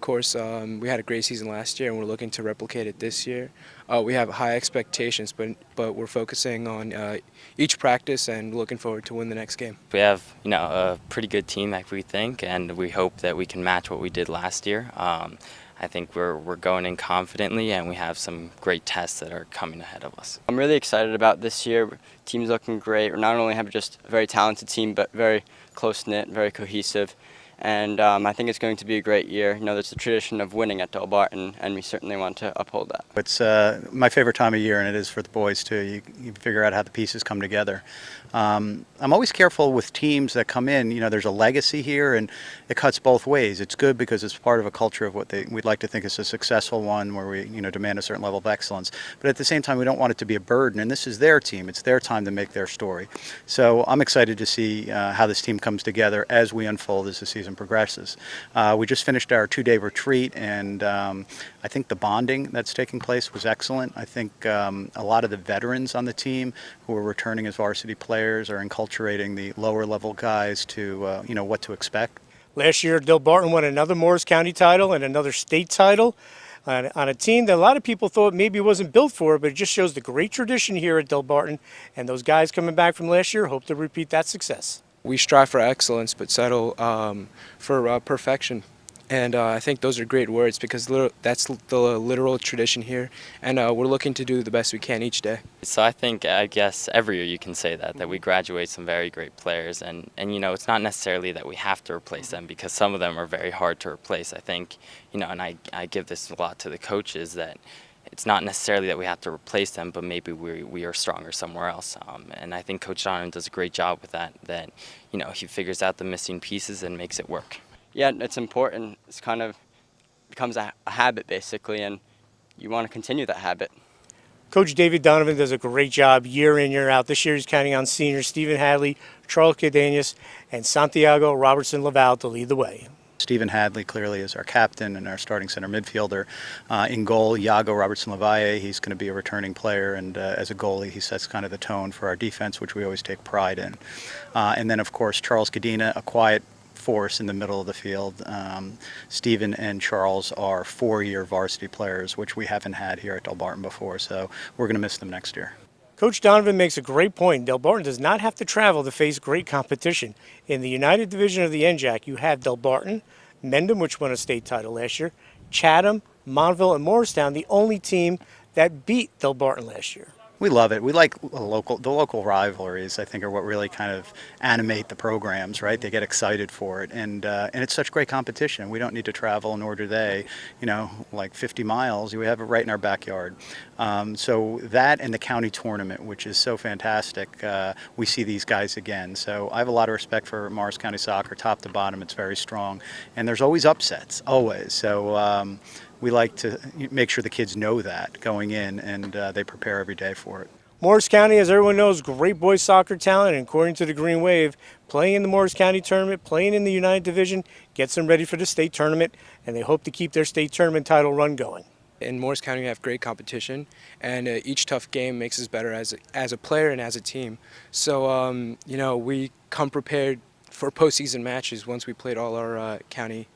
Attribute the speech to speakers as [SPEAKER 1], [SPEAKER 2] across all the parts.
[SPEAKER 1] course, we had a great season last year, and we're looking to replicate it this year. We have high expectations, but we're focusing on each practice and looking forward to win the next game.
[SPEAKER 2] We have, a pretty good team, like we think, and we hope that we can match what we did last year. I think we're going in confidently, and we have some great tests that are coming ahead of us.
[SPEAKER 3] I'm really excited about this year. Team's looking great. We not only have just a very talented team, but very close-knit, very cohesive. And I think it's going to be a great year. There's a tradition of winning at Delbarton, and we certainly want to uphold that.
[SPEAKER 4] It's my favorite time of year, and it is for the boys too. You figure out how the pieces come together. I'm always careful with teams that come in. There's a legacy here, and it cuts both ways. It's good because it's part of a culture of what we'd like to think is a successful one, where we demand a certain level of excellence. But at the same time, we don't want it to be a burden. And this is their team. It's their time to make their story. So I'm excited to see how this team comes together as we unfold as the season progresses. We just finished our 2-day retreat, and I think the bonding that's taking place was excellent. I think a lot of the veterans on the team who are returning as varsity players are enculturating the lower level guys to what to expect.
[SPEAKER 5] Last year, Delbarton won another Morris County title and another state title on a team that a lot of people thought maybe wasn't built for, but it just shows the great tradition here at Delbarton, and those guys coming back from last year hope to repeat that success.
[SPEAKER 1] We strive for excellence, but settle for perfection. And I think those are great words, because that's the literal tradition here, and we're looking to do the best we can each day.
[SPEAKER 2] So I guess every year you can say that we graduate some very great players, and it's not necessarily that we have to replace them, because some of them are very hard to replace. I think, and I give this a lot to the coaches, that it's not necessarily that we have to replace them, but maybe we are stronger somewhere else. And I think Coach Donovan does a great job with that he figures out the missing pieces and makes it work.
[SPEAKER 3] Yeah, it's important. It's kind of becomes a habit, basically, and you want to continue that habit.
[SPEAKER 5] Coach David Donovan does a great job year in, year out. This year he's counting on seniors Stephen Hadley, Charles Cadenas, and Santiago Robertson Laval to lead the way.
[SPEAKER 4] Stephen Hadley clearly is our captain and our starting center midfielder. In goal, Iago Robertson Lavalle, he's going to be a returning player, and as a goalie, he sets kind of the tone for our defense, which we always take pride in. And then, of course, Charles Cadena, a quiet force in the middle of the field. Stephen and Charles are 4-year varsity players, which we haven't had here at Delbarton before, so we're going to miss them next year.
[SPEAKER 5] Coach Donovan makes a great point. Delbarton does not have to travel to face great competition. In the United Division of the NJAC, you have Delbarton, Mendham, which won a state title last year, Chatham, Montville, and Morristown, the only team that beat Delbarton last year.
[SPEAKER 4] We love it. We like the local rivalries, I think, are what really kind of animate the programs, right? They get excited for it, and it's such great competition. We don't need to travel, nor do they, like 50 miles. We have it right in our backyard. So that and the county tournament, which is so fantastic, we see these guys again. So I have a lot of respect for Morris County soccer, top to bottom. It's very strong, and there's always upsets, always. So we like to make sure the kids know that going in, and they prepare every day for it.
[SPEAKER 5] Morris County, as everyone knows, great boys soccer talent, and according to the Green Wave, playing in the Morris County tournament, playing in the United Division, gets them ready for the state tournament, and they hope to keep their state tournament title run going.
[SPEAKER 1] In Morris County, we have great competition, and each tough game makes us better as a player and as a team. So, we come prepared for postseason matches once we played all our county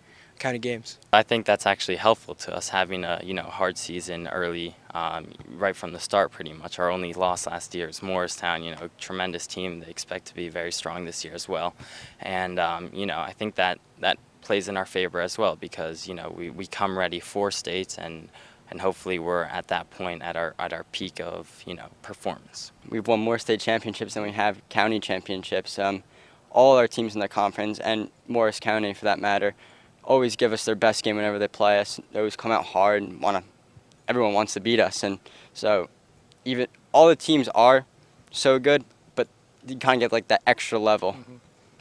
[SPEAKER 1] games.
[SPEAKER 2] I think that's actually helpful to us, having a hard season early, right from the start. Pretty much our only loss last year is Morristown. A tremendous team. They expect to be very strong this year as well, and I think that plays in our favor as well, because we come ready for states, and hopefully we're at that point at our peak of performance.
[SPEAKER 3] We've won more state championships than we have county championships. All our teams in the conference, and Morris County for that matter, always give us their best game whenever they play us. They always come out hard and everyone wants to beat us, and so even all the teams are so good, but you kind of get like that extra level.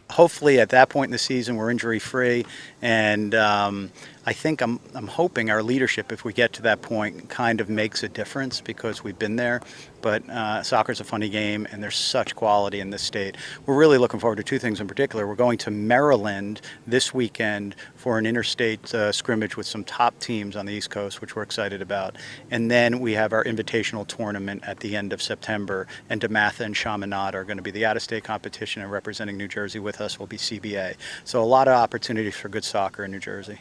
[SPEAKER 4] Hopefully at that point in the season we're injury free, and I think I'm hoping our leadership, if we get to that point, kind of makes a difference, because we've been there. But soccer's a funny game, and there's such quality in this state. We're really looking forward to two things in particular. We're going to Maryland this weekend for an interstate scrimmage with some top teams on the East Coast, which we're excited about. And then we have our invitational tournament at the end of September, and DeMatha and Chaminade are going to be the out-of-state competition, and representing New Jersey with us will be CBA. So a lot of opportunities for good soccer in New Jersey.